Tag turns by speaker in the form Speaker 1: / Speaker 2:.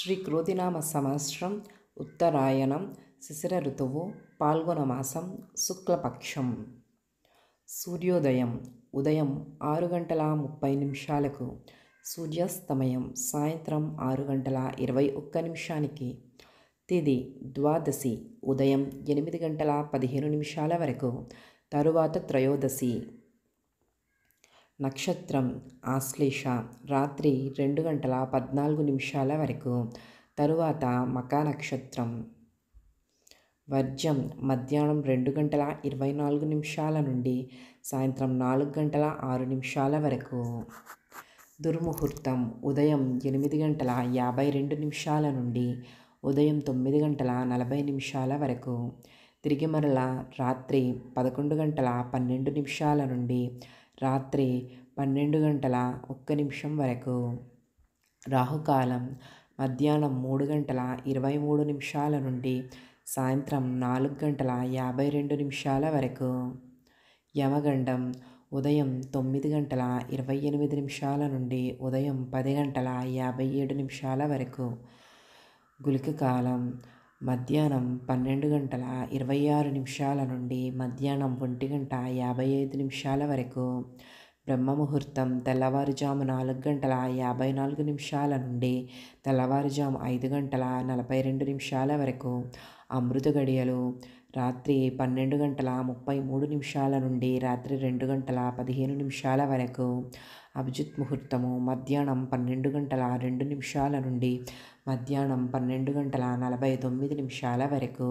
Speaker 1: శ్రీ క్రోధినామ సంవత్సరం ఉత్తరాయణం శిశిర ఋతువు పాల్గొన మాసం శుక్లపక్షం. సూర్యోదయం ఉదయం 6:30 సూర్యాస్తమయం సాయంత్రం 6:21. తిథి ద్వాదశి ఉదయం 8:15 వరకు, తరువాత త్రయోదశి. నక్షత్రం ఆశ్లేష రాత్రి 2:14 వరకు, తరువాత మకా నక్షత్రం. వర్జ్యం మధ్యాహ్నం 2:24 నుండి సాయంత్రం 4:06 వరకు. దుర్ముహూర్తం ఉదయం 8:52 నుండి ఉదయం 9:40 వరకు, తిరిగి మరలా రాత్రి 11:12 నుండి రాత్రి 12:01 వరకు. రాహుకాలం మధ్యాహ్నం 3:23 నుండి సాయంత్రం 4:52 వరకు. యమగండం ఉదయం 9:28 నుండి ఉదయం 10:57 వరకు. గుళిక కాలం మధ్యాహ్నం 12:26 నుండి మధ్యాహ్నం 1:55 వరకు. బ్రహ్మముహూర్తం తెల్లవారుజాము 4:54 నుండి తెల్లవారుజాము 5:42 వరకు. అమృత గడియలు రాత్రి 12:33 నుండి రాత్రి 2:15 వరకు. అభిజిత్ ముహూర్తము మధ్యాహ్నం 12:02 నుండి మధ్యాహ్నం 12:49 వరకు.